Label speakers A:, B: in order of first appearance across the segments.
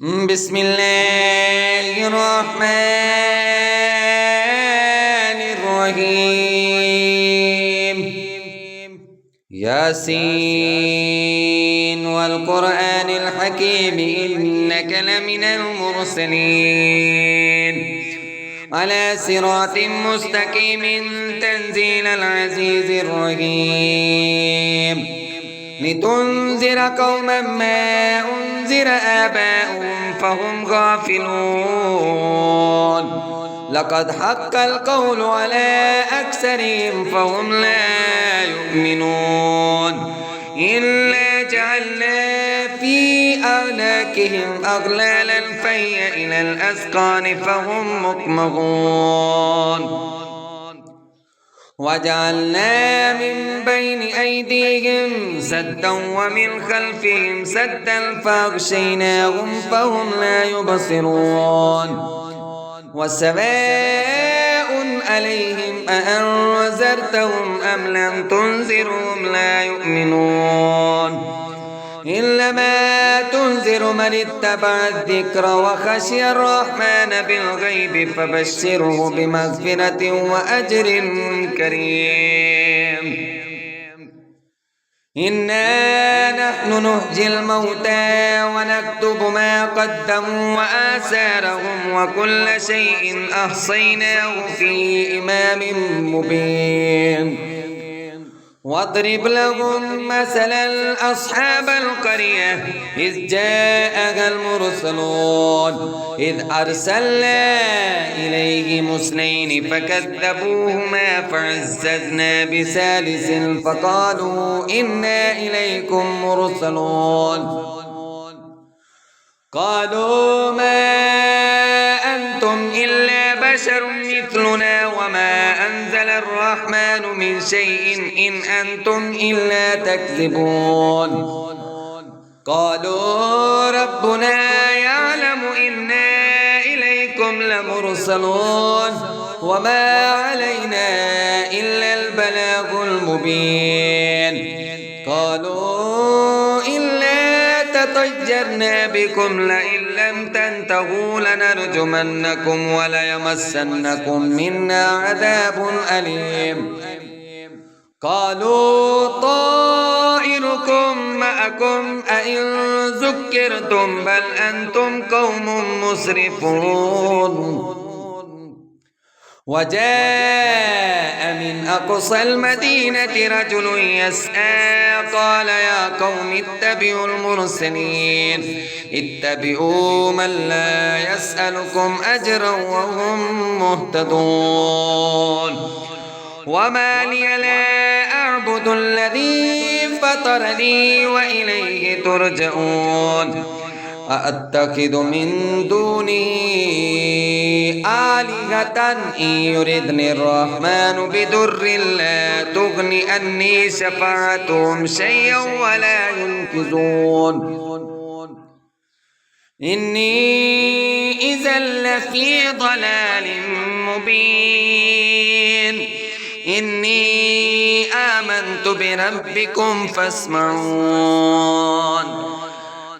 A: بسم الله الرحمن الرحيم. ياسين والقرآن الحكيم إنك لمن المرسلين على صراط مستقيم تنزيل العزيز الرحيم. لتنذر قوما ما أنذر آباؤهم فهم غافلون. لقد حق القول على أكثرهم فهم لا يؤمنون. إلا جعلنا في أعناقهم أغلالا فهي إلى الأذقان فهم مقمحون. وجعلنا من بين أيديهم سدا ومن خلفهم سدا فأغشيناهم فهم لا يبصرون. وسواء عليهم أأنذرتهم أم لم تنذرهم لا يؤمنون. إنما تنذر من اتبع الذكر وخشي الرحمن بالغيب فبشره بمغفرة وأجر كريم. إنا نحن نحيي الموتى ونكتب ما قدموا وآثارهم وكل شيء أحصيناه في إمام مبين. واضرب لهم مثلا أصحاب القرية إذ جاءها المرسلون إذ أرسلنا إليهم اثنين فكذبوهما فعززنا بثالث فقالوا إنا إليكم مرسلون. قالوا ما أنتم إلا بشر مثلنا وما أنزل الرحمن من شيء إن أنتم إلا تكذبون. قالوا ربنا يعلم إنا إليكم لمرسلون وما علينا إلا البلاغ المبين. قالوا طيرنا بكم لئن لم تنتهوا لنرجمنكم وليمسنكم منا عذاب أليم. قالوا طائركم معكم أئن ذكرتم بل أنتم قوم مسرفون. وجاء من أقصى المدينة رجل يسعى قال يا قوم اتبعوا المرسلين اتبعوا من لا يسألكم أجرا وهم مهتدون. وما لي لا أعبد الذي فطرني وإليه ترجعون. أأتخذ من دونه آلهة إن يردني الرحمن بدر لا تغن عني شفاعتهم شيئا ولا ينقذون. إني إذا لفي ضلال مبين. إني آمنت بربكم فاسمعون.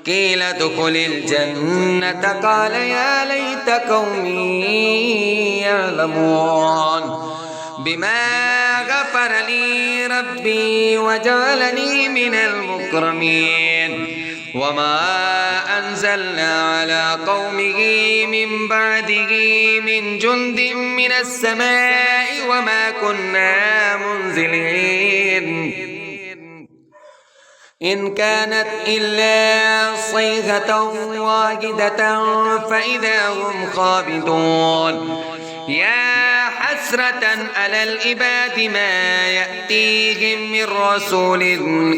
A: قيل ادخل الجنة قال يا ليت قومي يعلمون بما غفر لي ربي وجعلني من المكرمين. وما أنزلنا على قومه من بعده من جند من السماء وما كنا منزلين. إن كانت إلا صيحة واحدة فإذا هم خامدون. يا حسرة على العباد ما يأتيهم من رسول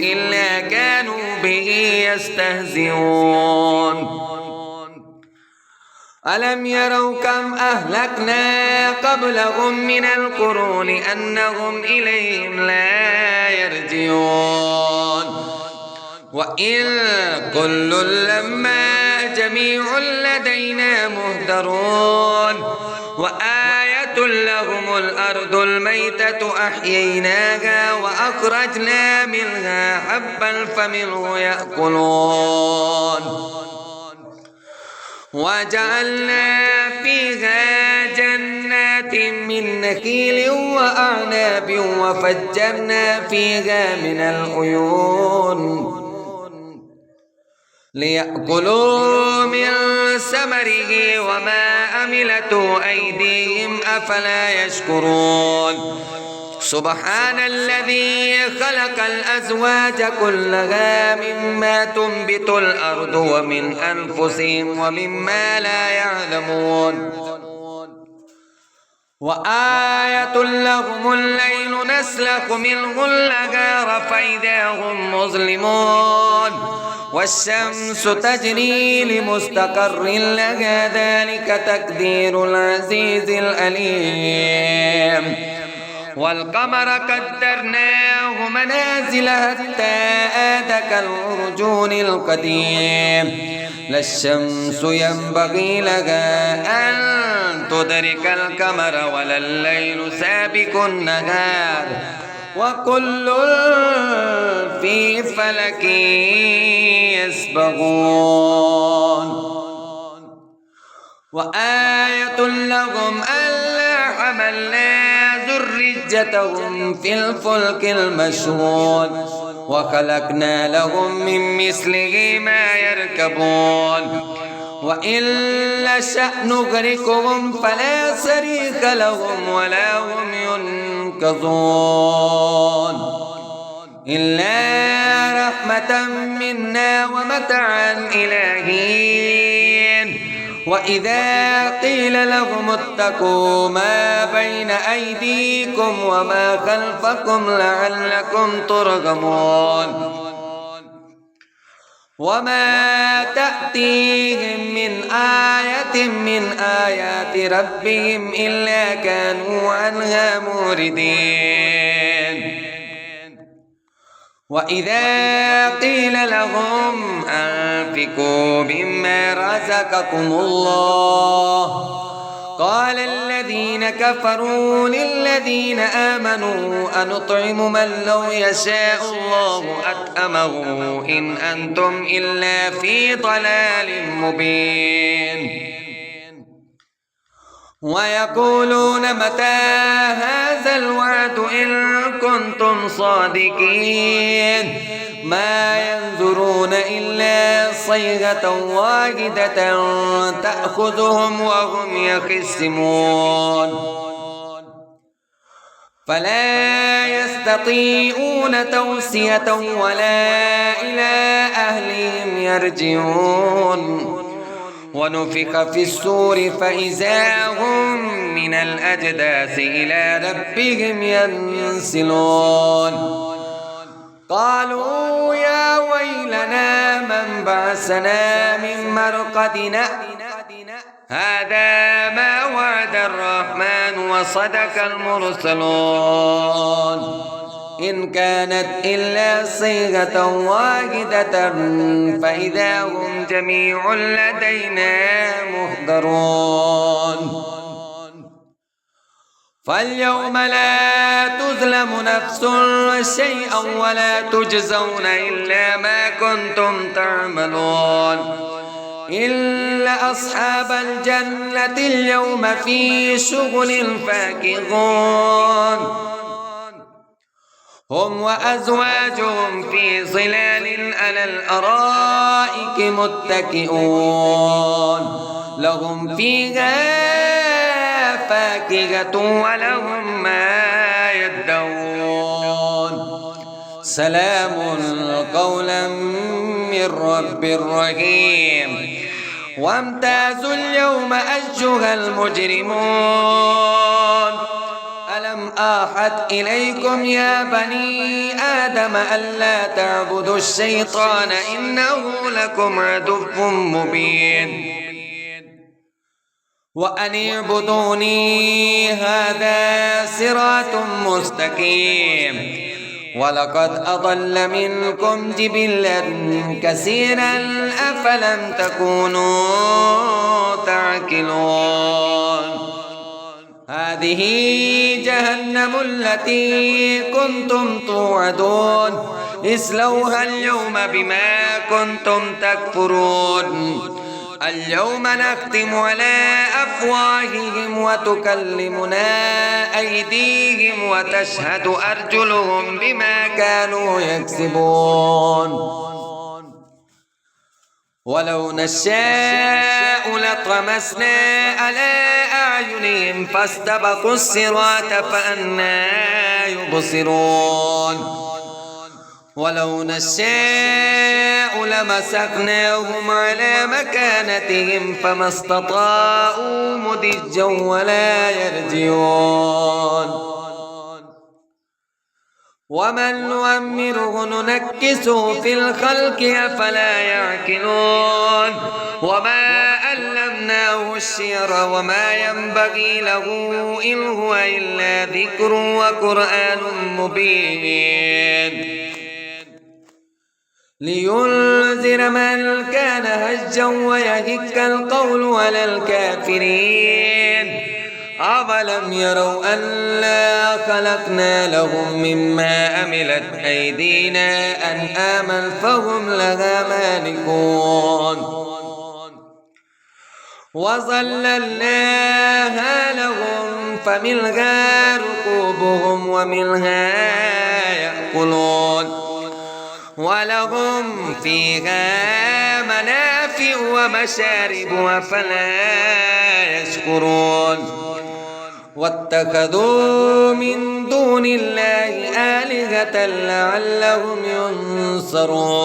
A: إلا كانوا به يستهزئون. ألم يروا كم أهلكنا قبلهم من القرون أنهم إليهم لا يرجعون. وإن كل لما جميع لدينا مهدرون. وآية لهم الأرض الميتة أحييناها وأخرجنا منها حبا فمنه يأكلون. وجعلنا فيها جنات من نخيل وأعناب وفجرنا فيها من العيون ليأكلوا من ثمره وما عملته أيديهم أفلا يشكرون سبحان الذي خلق الأزواج كلها مما تنبت الأرض ومن أنفسهم ومما لا يعلمون وآية لهم الليل نسلخ منه النهار فإذا هم مظلمون والشمس تجري لمستقر لها ذلك تقدير العزيز العليم والقمر قدرناه منازل حتى عاد كالعرجون القديم لا الشمس ينبغي لها أن تدرك القمر ولا الليل سابق النهار وكل في فلك يسبحون وآية لهم ألا حملنا ذريتهم في الفلك المشحون وخلقنا لهم من مثله ما يركبون وإن نشأ نغرقهم فلا صريخ لهم ولا هم ينقذون إلا رحمة منا ومتاعا إلى حين وإذا قيل لهم اتقوا ما بين أيديكم وما خلفكم لعلكم ترحمون وما تأتيهم من آية من آيات ربهم إلا كانوا عنها موردين وإذا قيل لهم أنفقوا مما رزقكم الله قال الذين كفروا للذين آمنوا أنطعم من لو يشاء الله أطعمه إن أنتم إلا في ضلال مبين ويقولون متى هذا الوعد إن كنتم صادقين ما ينظرون إلا صيغة واحدة تأخذهم وهم يخصمون فلا يستطيعون توصية ولا إلى أهلهم يرجعون ونفخ في الصور فإذا هم من الأجداث إلى ربهم ينسلون قالوا يا ويلنا من بعثنا من مرقدنا هذا ما وعد الرحمن وصدق المرسلون إن كانت إلا صيغة واحدة فإذا هم جميع لدينا محضرون فاليوم لا تظلم نفس شيئا ولا تجزون إلا ما كنتم تعملون إلا أصحاب الجنة اليوم في شغل فاكهون هم وأزواجهم في ظلال على الأرائك متكئون لهم فيها فاكهة ولهم ما يدعون سلام قولا من رب رحيم وامتازوا اليوم أيها المجرمون ألم أعهد إليكم يا بني آدم ألا تعبدوا الشيطان إنه لكم عدو مبين وأن اعبدوني هذا صراط مستقيم ولقد أضل منكم جبلا كثيرا أفلم تكونوا تعقلون هذه جهنم التي كنتم توعدون اصلوها اليوم بما كنتم تكفرون اليوم نختم على أفواههم وتكلمنا أيديهم وتشهد أرجلهم بما كانوا يكسبون ولو نشاء لطمسنا على أعينهم فاستبقوا الصراط فأنى يبصرون ولو نشاء لمسخناهم على مكانتهم فما استطاعوا مضجا ولا يرجعون ومن نعمره ننكسه في الخلق أفلا يعقلون وما علمناه الشعر وما ينبغي له إن هو إلا ذكر وقرآن مبين لينذر من كان هجا ويهك القول على الكافرين أولم يروا أنا خلقنا لهم مما عملت أيدينا أنعاما فهم لها مالكون وظللناها لهم فمنها ركوبهم ومنها يأكلون ولهم فيها منافع ومشارب أفلا يشكرون واتخذوا من دون الله آلهة لعلهم ينصرون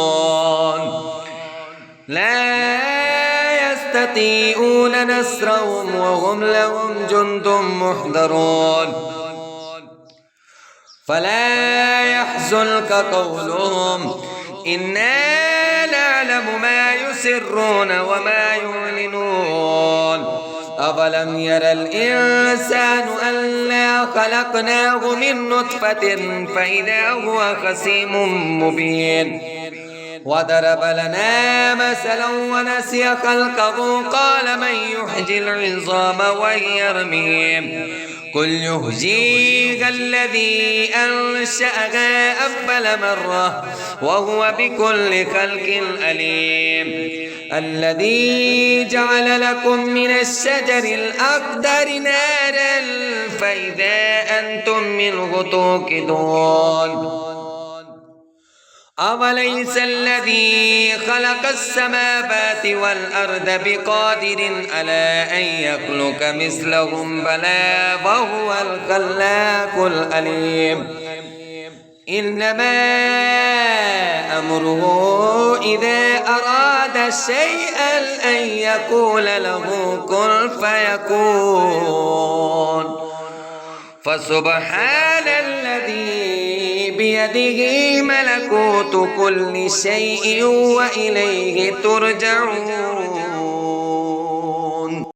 A: لا يستطيعون نصرهم وهم لهم جند محضرون فلا يحزنك قولهم إنا نعلم ما يسرون وما يعلنون أولم ير الإنسان أنا خلقناه من نطفة فإذا هو خصيم مبين وضرب لنا مثلا ونسي خلقه قال من يحيي العظام وهي رميم قل يحييها الذي أنشأها أول مرة وهو بكل خلق عليم الذي جعل لكم من الشجر الأخضر نارا فإذا أنتم منه توقدون أوليس الذي خلق السماوات والأرض بقادر على أن يخلق مثلهم بلى وهو الخلاق العليم إنما أمره إذا أراد شيئا أن يقول له كن فيكون فسبحان الذي بيده ملكوت كل شيء وإليه ترجعون